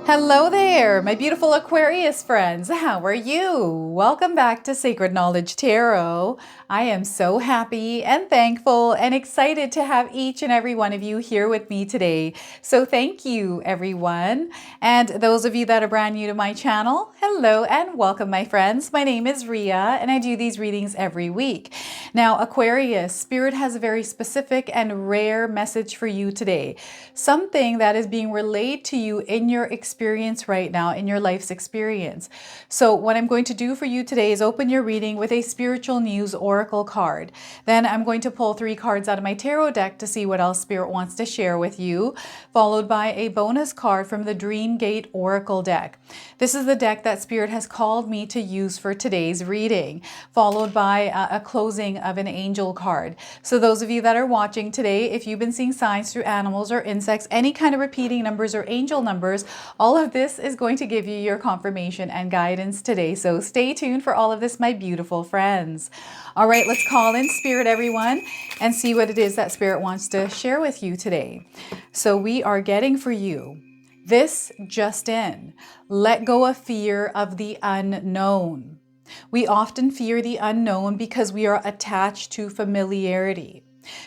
Hello there, my beautiful Aquarius friends. How are you? Welcome back to Sacred Knowledge Tarot. I am so happy and thankful and excited to have each and every one of you here with me today. So thank you, everyone. And those of you that are brand new to my channel, hello and welcome, my friends. My name is Ria and I do these readings every week. Now, Aquarius, Spirit has a very specific and rare message for you today. Something that is being relayed to you in your experience right now, in your life's experience. So what I'm going to do for you today is open your reading with a spiritual news oracle card. Then I'm going to pull 3 cards out of my tarot deck to see what else Spirit wants to share with you, followed by a bonus card from the Dream Gate Oracle deck. This is the deck that Spirit has called me to use for today's reading, followed by a closing of an angel card. So those of you that are watching today, if you've been seeing signs through animals or insects, any kind of repeating numbers or angel numbers, all of this is going to give you your confirmation and guidance today. So stay tuned for all of this, my beautiful friends. All right, let's call in Spirit, everyone, and see what it is that Spirit wants to share with you today. So we are getting for you this just in. Let go of fear of the unknown. We often fear the unknown because we are attached to familiarity.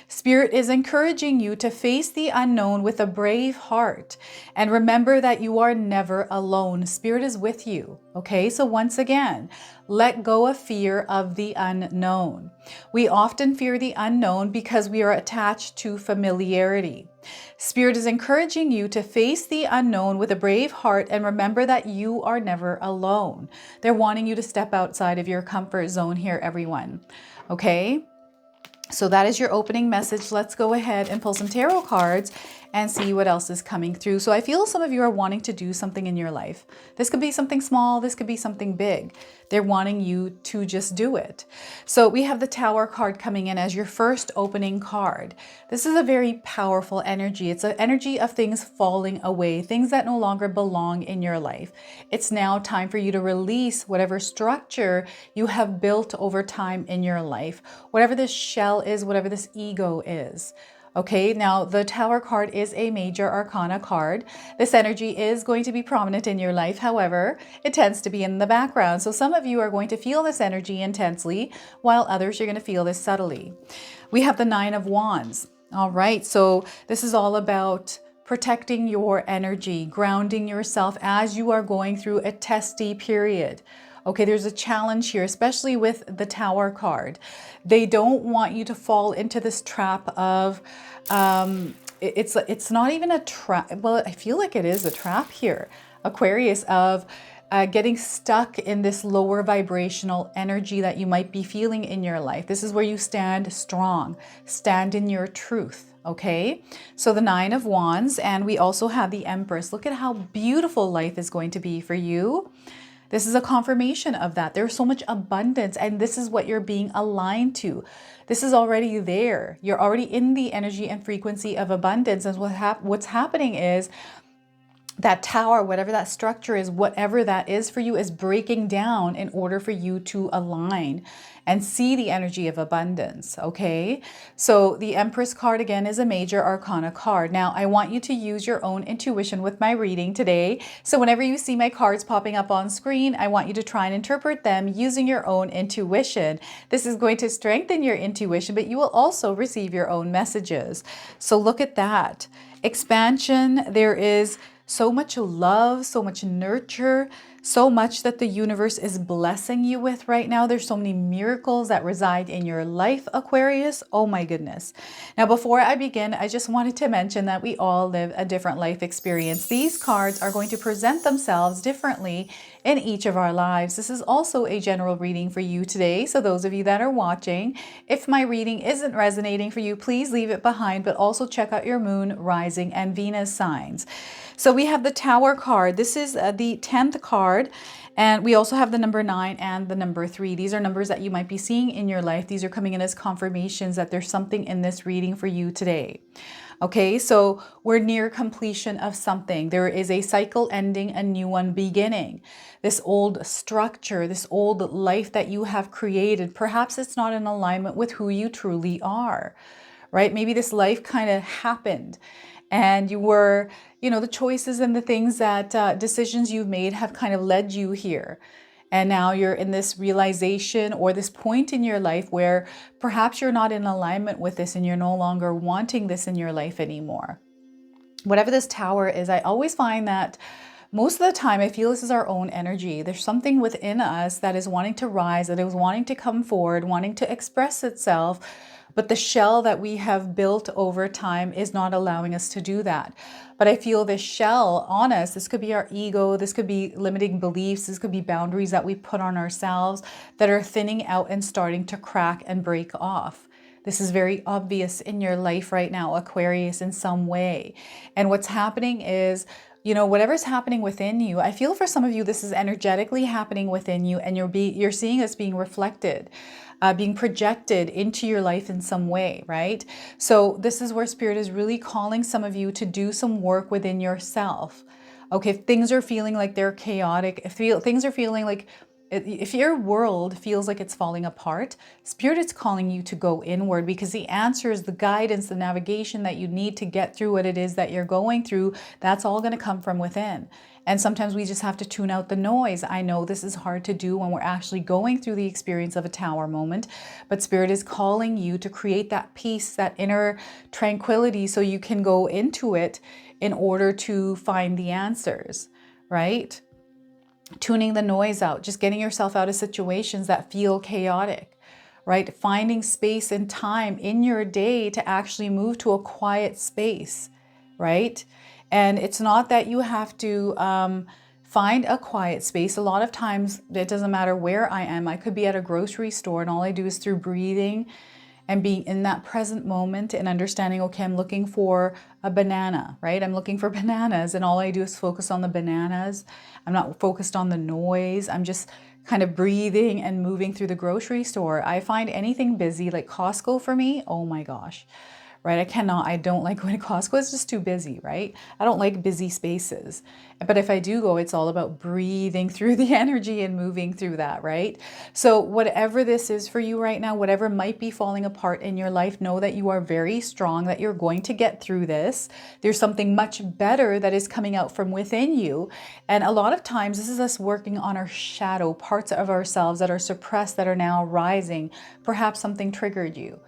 Spirit is encouraging you to face the unknown with a brave heart and remember that you are never alone. Spirit is with you. Okay, so once again, let go of fear of the unknown. We often fear the unknown because we are attached to familiarity. Spirit is encouraging you to face the unknown with a brave heart and remember that you are never alone. They're wanting you to step outside of your comfort zone here, everyone. Okay? So that is your opening message. Let's go ahead and pull some tarot cards and see what else is coming through. So I feel some of you are wanting to do something in your life. This could be something small. This could be something big. They're wanting you to just do it. So we have the Tower card coming in as your first opening card. This is a very powerful energy. It's an energy of things falling away, things that no longer belong in your life. It's now time for you to release whatever structure you have built over time in your life, whatever this shell is, whatever this ego is. Okay, now the Tower card is a major arcana card. This energy is going to be prominent in your life. However, it tends to be in the background. So some of you are going to feel this energy intensely, while others you're going to feel this subtly. We have the Nine of Wands. All right, so this is all about protecting your energy, grounding yourself as you are going through a testy period. Okay, there's a challenge here, especially with the Tower card. They don't want you to fall into this trap of, it's not even a trap. Well, I feel like it is a trap here, Aquarius, of getting stuck in this lower vibrational energy that you might be feeling in your life. This is where you stand strong, stand in your truth. Okay, so the Nine of Wands, and we also have the Empress. Look at how beautiful life is going to be for you. This is a confirmation of that. There's so much abundance, and this is what you're being aligned to. This is already there. You're already in the energy and frequency of abundance. And what's happening is that tower, whatever that structure is, whatever that is for you, is breaking down in order for you to align and see the energy of abundance. Okay, so the Empress card again is a major arcana card. Now I want you to use your own intuition with my reading today. So whenever you see my cards popping up on screen, I want you to try and interpret them using your own intuition. This is going to strengthen your intuition, but you will also receive your own messages. So look at that expansion. There is so much love, so much nurture, so much that the universe is blessing you with right now. There's so many miracles that reside in your life, Aquarius. Oh my goodness. Now, before I begin, I just wanted to mention that we all live a different life experience. These cards are going to present themselves differently in each of our lives. This is also a general reading for you today. So those of you that are watching, if my reading isn't resonating for you, please leave it behind, but also check out your moon, rising, and Venus signs. So we have the Tower card. This is the 10th card. And we also have the number 9 and the number 3. These are numbers that you might be seeing in your life. These are coming in as confirmations that there's something in this reading for you today. Okay, so we're near completion of something. There is a cycle ending, a new one beginning. This old structure, this old life that you have created, perhaps it's not in alignment with who you truly are, right? Maybe this life kind of happened And you were, the choices and the things that decisions you've made have kind of led you here. And now you're in this realization or this point in your life where perhaps you're not in alignment with this and you're no longer wanting this in your life anymore. Whatever this tower is, I always find that most of the time, I feel this is our own energy. There's something within us that is wanting to rise, that is wanting to come forward, wanting to express itself. But the shell that we have built over time is not allowing us to do that. But I feel this shell on us, this could be our ego, this could be limiting beliefs, this could be boundaries that we put on ourselves that are thinning out and starting to crack and break off. This is very obvious in your life right now, Aquarius, in some way. And what's happening is, whatever's happening within you, I feel for some of you, this is energetically happening within you, and you're seeing this being reflected, being projected into your life in some way, right? So this is where Spirit is really calling some of you to do some work within yourself. Okay, if things are feeling like they're chaotic, if things are feeling like, if your world feels like it's falling apart, Spirit is calling you to go inward, because the answers, the guidance, the navigation that you need to get through what it is that you're going through, that's all going to come from within. And sometimes we just have to tune out the noise. I know this is hard to do when we're actually going through the experience of a tower moment, but Spirit is calling you to create that peace, that inner tranquility, so you can go into it in order to find the answers, right? Tuning the noise out, just getting yourself out of situations that feel chaotic, right? Finding space and time in your day to actually move to a quiet space, right? And it's not that you have to find a quiet space. A lot of times it doesn't matter where I am. I could be at a grocery store and all I do is through breathing and being in that present moment and understanding, okay, I'm looking for a banana, right? I'm looking for bananas, and all I do is focus on the bananas. I'm not focused on the noise. I'm just kind of breathing and moving through the grocery store. I find anything busy, like Costco for me, oh my gosh, right? I don't like going to Costco. It's just too busy, right? I don't like busy spaces. But if I do go, it's all about breathing through the energy and moving through that, right? So whatever this is for you right now, whatever might be falling apart in your life, know that you are very strong, that you're going to get through this. There's something much better that is coming out from within you. And a lot of times this is us working on our shadow parts of ourselves that are suppressed, that are now rising. Perhaps something triggered you,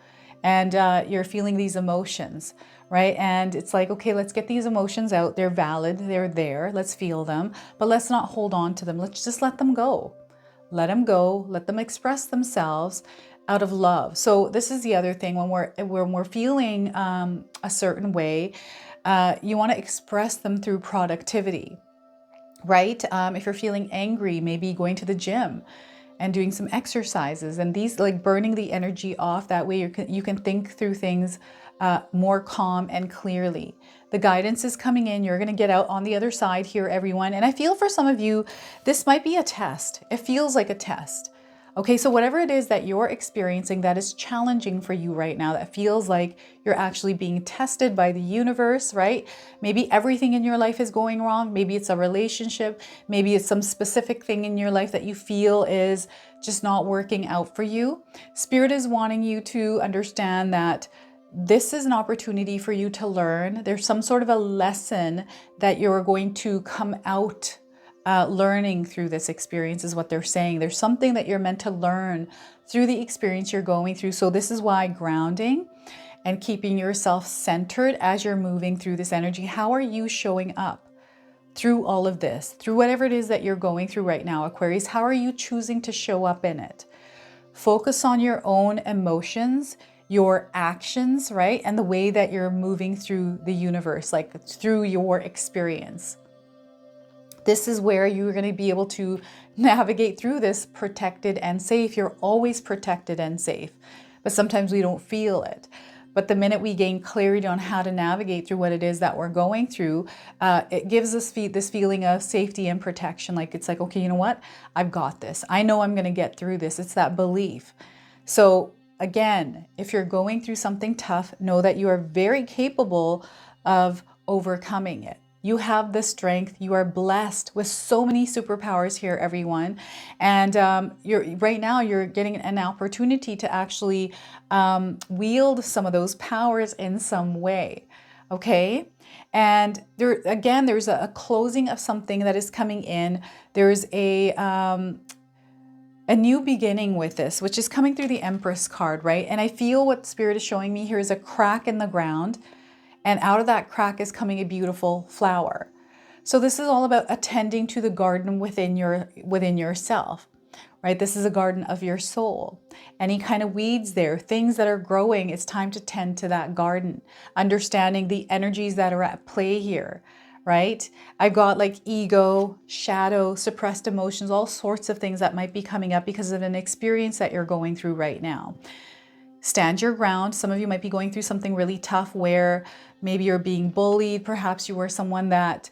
and you're feeling these emotions, right? And it's like, okay, let's get these emotions out. They're valid. They're there. Let's feel them, but let's not hold on to them. Let's just let them go. Let them go. Let them express themselves out of love. So this is the other thing when we're feeling a certain way, you want to express them through productivity, right? If you're feeling angry, maybe going to the gym and doing some exercises, and these, like, burning the energy off. That way you can think through things more calm and clearly. The guidance is coming in. You're going to get out on the other side here, everyone. And I feel for some of you, this might be a test. It feels like a test. Okay, so whatever it is that you're experiencing that is challenging for you right now, that feels like you're actually being tested by the universe, right? Maybe everything in your life is going wrong. Maybe it's a relationship. Maybe it's some specific thing in your life that you feel is just not working out for you. Spirit is wanting you to understand that this is an opportunity for you to learn. There's some sort of a lesson that you're going to come out learning through this experience, is what they're saying. There's something that you're meant to learn through the experience you're going through. So this is why grounding and keeping yourself centered as you're moving through this energy. How are you showing up through all of this, through whatever it is that you're going through right now, Aquarius? How are you choosing to show up in it? Focus on your own emotions, your actions, right? And the way that you're moving through the universe, like through your experience. This is where you're going to be able to navigate through this protected and safe. You're always protected and safe, but sometimes we don't feel it. But the minute we gain clarity on how to navigate through what it is that we're going through, it gives us this feeling of safety and protection. Like, it's like, okay, you know what? I've got this. I know I'm going to get through this. It's that belief. So again, if you're going through something tough, know that you are very capable of overcoming it. You have the strength. You are blessed with so many superpowers here, everyone. And right now you're getting an opportunity to actually wield some of those powers in some way. Okay. And there, again, there's a closing of something that is coming in. There's a new beginning with this, which is coming through the Empress card, right? And I feel what Spirit is showing me here is a crack in the ground, and out of that crack is coming a beautiful flower. So this is all about attending to the garden within yourself, right? This is a garden of your soul. Any kind of weeds there, things that are growing, it's time to tend to that garden, understanding the energies that are at play here, right? I've got like ego, shadow, suppressed emotions, all sorts of things that might be coming up because of an experience that you're going through right now. Stand your ground. Some of you might be going through something really tough where maybe you're being bullied. Perhaps you were someone that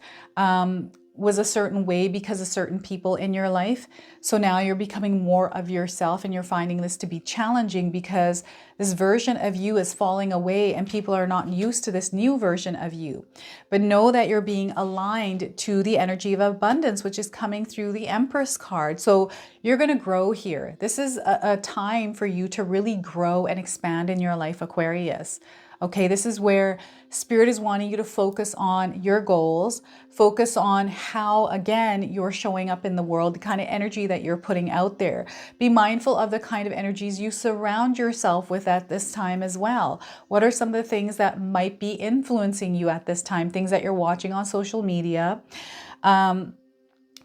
was a certain way because of certain people in your life. So now you're becoming more of yourself, and you're finding this to be challenging because this version of you is falling away and people are not used to this new version of you. But know that you're being aligned to the energy of abundance, which is coming through the Empress card. So you're going to grow here. This is a time for you to really grow and expand in your life, Aquarius. Okay, this is where Spirit is wanting you to focus on your goals, focus on how, again, you're showing up in the world, the kind of energy that you're putting out there. Be mindful of the kind of energies you surround yourself with at this time as well. What are some of the things that might be influencing you at this time? Things that you're watching on social media,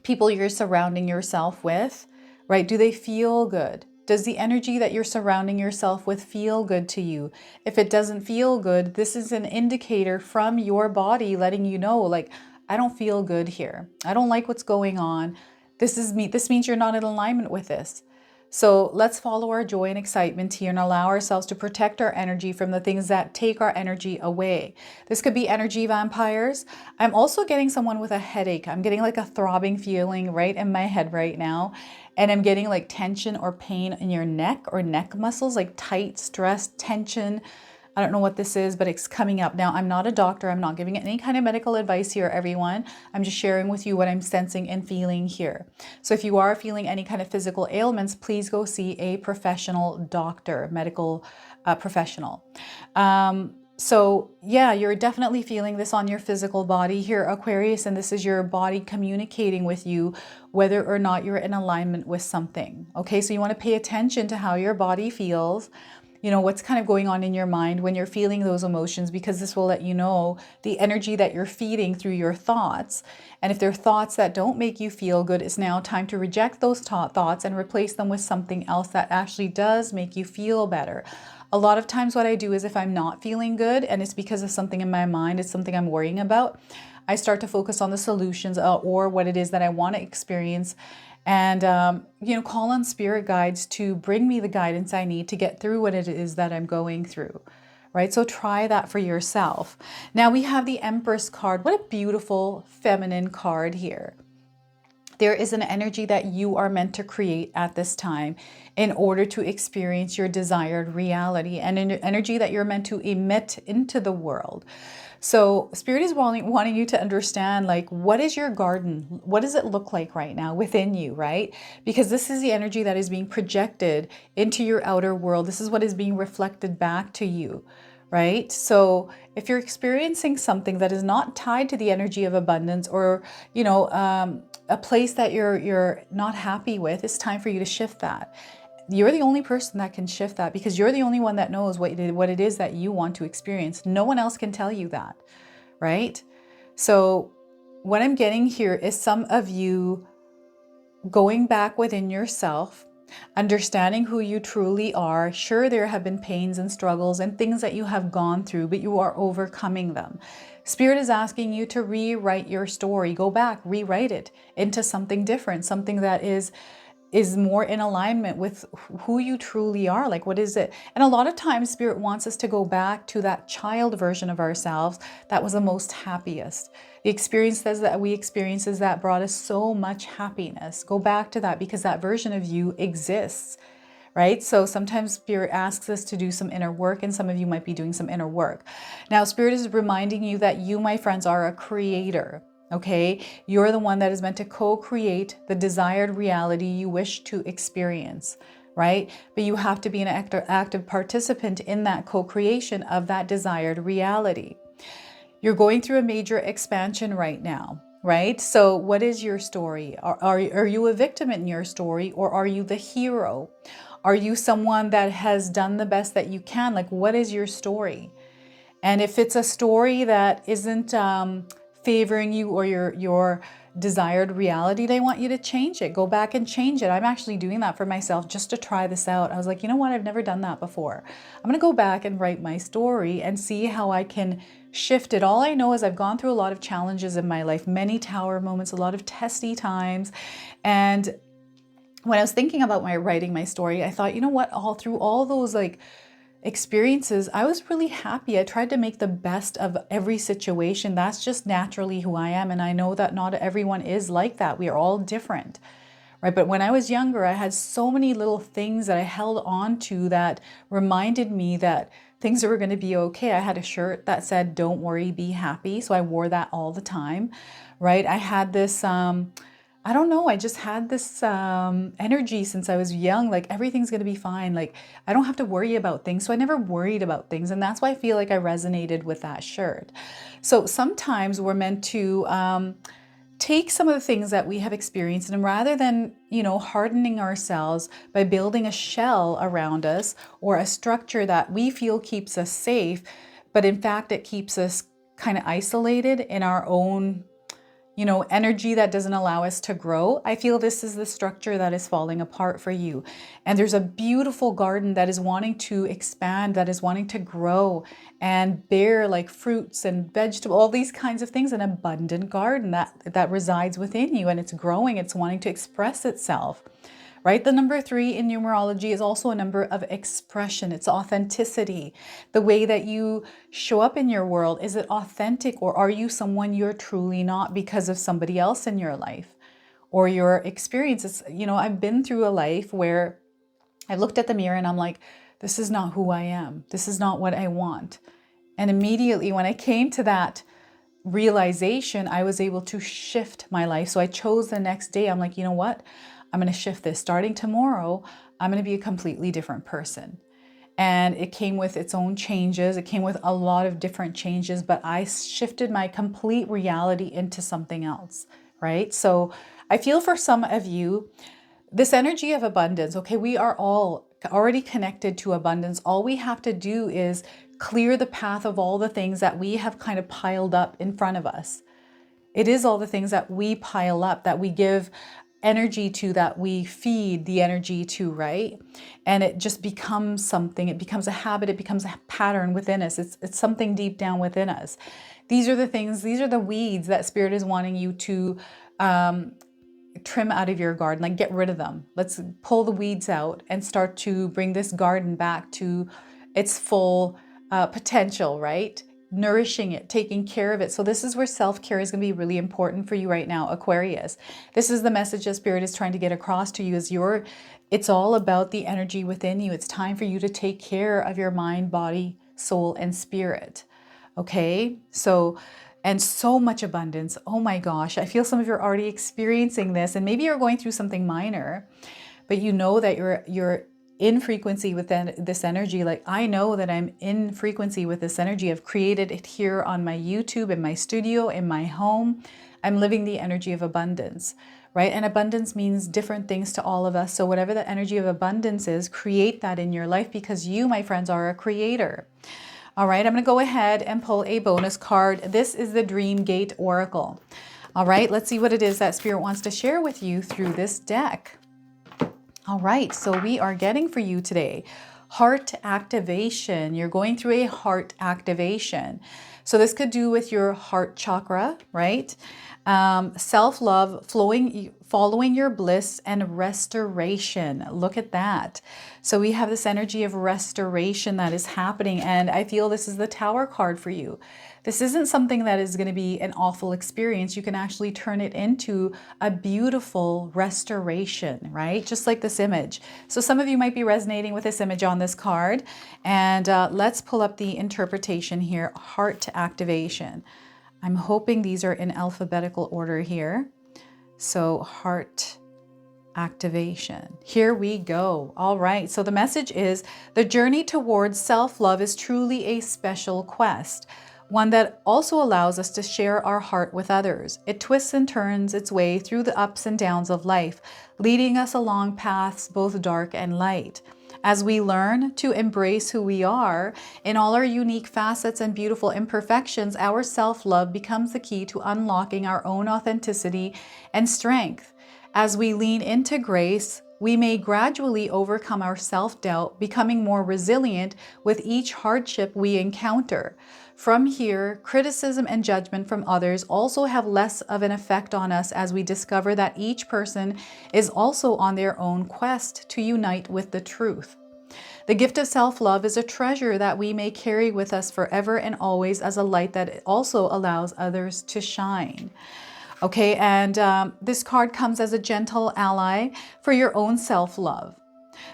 people you're surrounding yourself with, right? Do they feel good? Does the energy that you're surrounding yourself with feel good to you? If it doesn't feel good, this is an indicator from your body letting you know, like, I don't feel good here. I don't like what's going on. This means you're not in alignment with this. So let's follow our joy and excitement here and allow ourselves to protect our energy from the things that take our energy away. This could be energy vampires. I'm also getting someone with a headache. I'm getting like a throbbing feeling right in my head right now. And I'm getting like tension or pain in your neck or neck muscles, like tight, stress, tension. I don't know what this is, but it's coming up. Now, I'm not a doctor. I'm not giving any kind of medical advice here, everyone. I'm just sharing with you what I'm sensing and feeling here. So if you are feeling any kind of physical ailments, please go see a professional doctor, medical professional. So yeah, you're definitely feeling this on your physical body here, Aquarius, and this is your body communicating with you whether or not you're in alignment with something. Okay, so you want to pay attention to how your body feels. You know, what's kind of going on in your mind when you're feeling those emotions, because this will let you know the energy that you're feeding through your thoughts. And if they're thoughts that don't make you feel good, it's now time to reject those thoughts and replace them with something else that actually does make you feel better. A lot of times what I do is if I'm not feeling good and it's because of something in my mind, it's something I'm worrying about, I start to focus on the solutions or what it is that I want to experience. And, call on spirit guides to bring me the guidance I need to get through what it is that I'm going through, right? So try that for yourself. Now we have the Empress card. What a beautiful feminine card here. There is an energy that you are meant to create at this time in order to experience your desired reality, and an energy that you're meant to emit into the world. So Spirit is wanting you to understand, like, what is your garden? What does it look like right now within you, right? Because this is the energy that is being projected into your outer world. This is what is being reflected back to you, right? So if you're experiencing something that is not tied to the energy of abundance, or, a place that you're not happy with, it's time for you to shift that. You're the only person that can shift that, because you're the only one that knows what it is that you want to experience. No one else can tell you that, right? So what I'm getting here is some of you going back within yourself, understanding who you truly are. Sure, there have been pains and struggles and things that you have gone through, but you are overcoming them. Spirit is asking you to rewrite your story. Go back, rewrite it into something different, something that is more in alignment with who you truly are. Like, what is it? And a lot of times Spirit wants us to go back to that child version of ourselves that was the most happiest. The experiences that we experienced that brought us so much happiness. Go back to that, because that version of you exists, right? So sometimes Spirit asks us to do some inner work, and some of you might be doing some inner work. Now, Spirit is reminding you that you, my friends, are a creator. Okay, you're the one that is meant to co-create the desired reality you wish to experience, right? But you have to be an active participant in that co-creation of that desired reality. You're going through a major expansion right now, right? So what is your story? Are you a victim in your story, or are you the hero? Are you someone that has done the best that you can? Like, what is your story? And if it's a story that isn't favoring you or your desired reality, they want you to change it. Go back and change it. I'm actually doing that for myself just to try this out. I was like, you know what? I've never done that before. I'm going to go back and write my story and see how I can shift it. All I know is I've gone through a lot of challenges in my life, many tower moments, a lot of testy times. And when I was thinking about writing my story, I thought, you know what? All through all those like experiences, I was really happy. I tried to make the best of every situation. That's just naturally who I am. And I know that not everyone is like that. We are all different, right? But when I was younger, I had so many little things that I held on to that reminded me that things were going to be okay. I had a shirt that said, "Don't worry, be happy." So I wore that all the time, right? I had this, I don't know, I just had this energy since I was young, like everything's going to be fine. Like I don't have to worry about things. So I never worried about things. And that's why I feel like I resonated with that shirt. So sometimes we're meant to take some of the things that we have experienced, and rather than, hardening ourselves by building a shell around us or a structure that we feel keeps us safe, but in fact it keeps us kind of isolated in our own energy that doesn't allow us to grow. I feel this is the structure that is falling apart for you. And there's a beautiful garden that is wanting to expand, that is wanting to grow and bear like fruits and vegetables, all these kinds of things, an abundant garden that resides within you, and it's growing, it's wanting to express itself. Right? The number 3 in numerology is also a number of expression. It's authenticity. The way that you show up in your world, is it authentic, or are you someone you're truly not because of somebody else in your life or your experiences? I've been through a life where I looked at the mirror and I'm like, this is not who I am. This is not what I want. And immediately when I came to that realization, I was able to shift my life. So I chose the next day. I'm like, you know what? I'm going to shift this. Starting tomorrow, I'm going to be a completely different person. And it came with its own changes. It came with a lot of different changes, but I shifted my complete reality into something else, right? So I feel for some of you, this energy of abundance, okay, we are all already connected to abundance. All we have to do is clear the path of all the things that we have kind of piled up in front of us. It is all the things that we pile up, that we give energy to, that we feed the energy to, right? And it just becomes something. It becomes a habit. It becomes a pattern within us. It's something deep down within us. These are the things, these are the weeds that Spirit is wanting you to trim out of your garden, like get rid of them. Let's pull the weeds out and start to bring this garden back to its full potential, right? Nourishing it, taking care of it. So this is where self-care is going to be really important for you right now, Aquarius. This is the message that Spirit is trying to get across to you, is it's all about the energy within you. It's time for you to take care of your mind, body, soul, and spirit. Okay? And so much abundance. Oh my gosh. I feel some of you are already experiencing this, and maybe you're going through something minor, but you know that you're in frequency with this energy. Like I know that I'm in frequency with this energy. I've created it here on my YouTube, in my studio, in my home. I'm living the energy of abundance, right? And abundance means different things to all of us. So whatever the energy of abundance is, create that in your life, because you, my friends, are a creator. All right, I'm going to go ahead and pull a bonus card. This is the Dream Gate Oracle. All right, let's see what it is that Spirit wants to share with you through this deck. All right, so we are getting for you today heart activation. You're going through a heart activation. So this could do with your heart chakra, right? Self-love, following your bliss, and restoration. Look at that. So we have this energy of restoration that is happening, and I feel this is the Tower card for you. This isn't something that is going to be an awful experience. You can actually turn it into a beautiful restoration, right? Just like this image. So some of you might be resonating with this image on this card. And let's pull up the interpretation here. Heart activation. I'm hoping these are in alphabetical order here. So heart activation. Here we go. All right. So the message is, the journey towards self-love is truly a special quest, one that also allows us to share our heart with others. It twists and turns its way through the ups and downs of life, leading us along paths both dark and light. As we learn to embrace who we are in all our unique facets and beautiful imperfections, our self-love becomes the key to unlocking our own authenticity and strength. As we lean into grace, we may gradually overcome our self-doubt, becoming more resilient with each hardship we encounter. From here, criticism and judgment from others also have less of an effect on us as we discover that each person is also on their own quest to unite with the truth. The gift of self-love is a treasure that we may carry with us forever and always as a light that also allows others to shine. Okay, and this card comes as a gentle ally for your own self-love.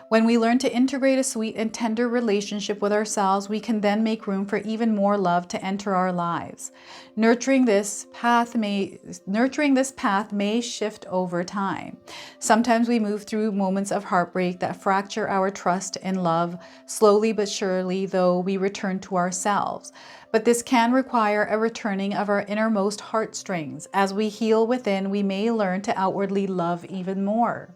When we learn to integrate a sweet and tender relationship with ourselves, we can then make room for even more love to enter our lives. Nurturing this path may shift over time. Sometimes we move through moments of heartbreak that fracture our trust in love, slowly but surely, though we return to ourselves. But this can require a returning of our innermost heartstrings. As we heal within, we may learn to outwardly love even more.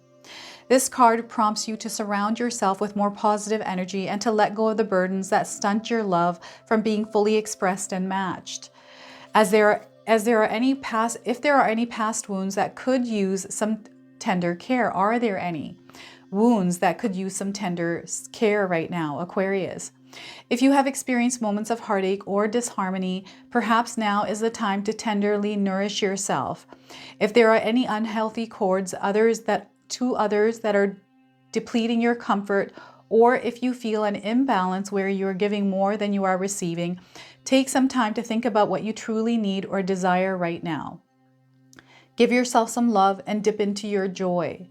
This card prompts you to surround yourself with more positive energy and to let go of the burdens that stunt your love from being fully expressed and matched. If there are any past wounds that could use some tender care, are there any wounds that could use some tender care right now, Aquarius? If you have experienced moments of heartache or disharmony, perhaps now is the time to tenderly nourish yourself. If there are any unhealthy cords, to others that are depleting your comfort, or if you feel an imbalance where you're giving more than you are receiving, take some time to think about what you truly need or desire right now. Give yourself some love and dip into your joy.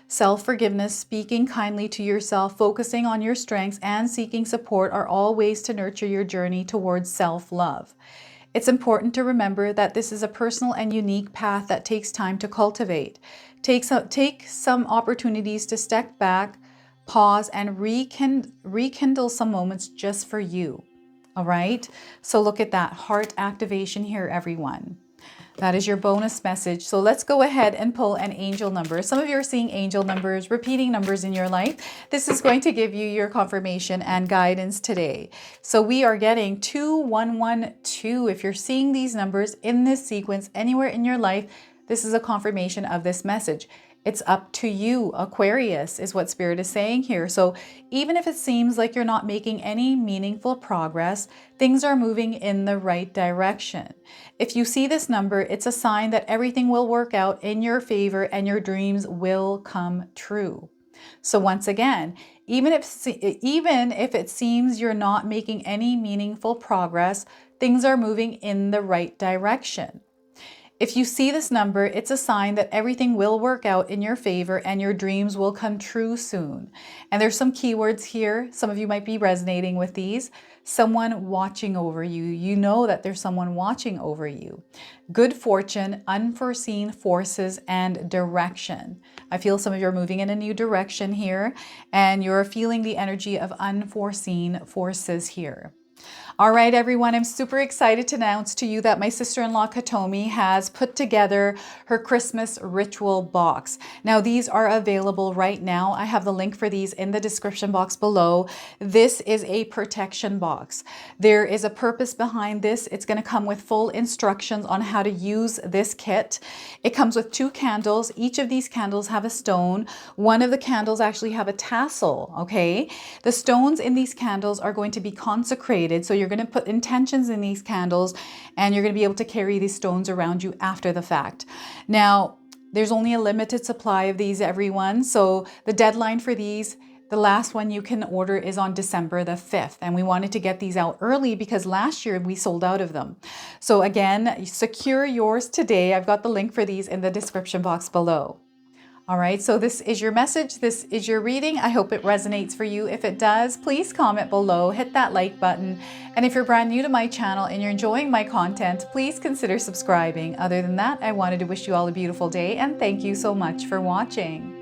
Self-forgiveness, speaking kindly to yourself, focusing on your strengths, and seeking support are all ways to nurture your journey towards self-love. It's important to remember that this is a personal and unique path that takes time to cultivate. Take some opportunities to step back, pause, and rekindle some moments just for you. All right? So look at that heart activation here, everyone. That is your bonus message. So let's go ahead and pull an angel number. Some of you are seeing angel numbers, repeating numbers in your life. This is going to give you your confirmation and guidance today. So we are getting 2112. If you're seeing these numbers in this sequence anywhere in your life, this is a confirmation of this message. It's up to you, Aquarius, is what Spirit is saying here. So even if it seems like you're not making any meaningful progress, things are moving in the right direction. If you see this number, it's a sign that everything will work out in your favor and your dreams will come true. So once again, even if it seems you're not making any meaningful progress, things are moving in the right direction. If you see this number, it's a sign that everything will work out in your favor and your dreams will come true soon. And there's some keywords here. Some of you might be resonating with these. Someone watching over you. You know that there's someone watching over you. Good fortune, unforeseen forces, and direction. I feel some of you are moving in a new direction here, and you're feeling the energy of unforeseen forces here. All right, everyone, I'm super excited to announce to you that my sister-in-law Katomi has put together her Christmas ritual box. Now, these are available right now. I have the link for these in the description box below. This is a protection box. There is a purpose behind this. It's going to come with full instructions on how to use this kit. It comes with 2 candles. Each of these candles have a stone. One of the candles actually have a tassel, okay? The stones in these candles are going to be consecrated, so you're going to put intentions in these candles and you're going to be able to carry these stones around you after the fact. Now, there's only a limited supply of these, everyone. So the deadline for these, the last one you can order is on December the 5th. And we wanted to get these out early because last year we sold out of them. So again, secure yours today. I've got the link for these in the description box below. All right, so this is your message. This is your reading. I hope it resonates for you. If it does, please comment below, hit that like button. And if you're brand new to my channel and you're enjoying my content, please consider subscribing. Other than that, I wanted to wish you all a beautiful day and thank you so much for watching.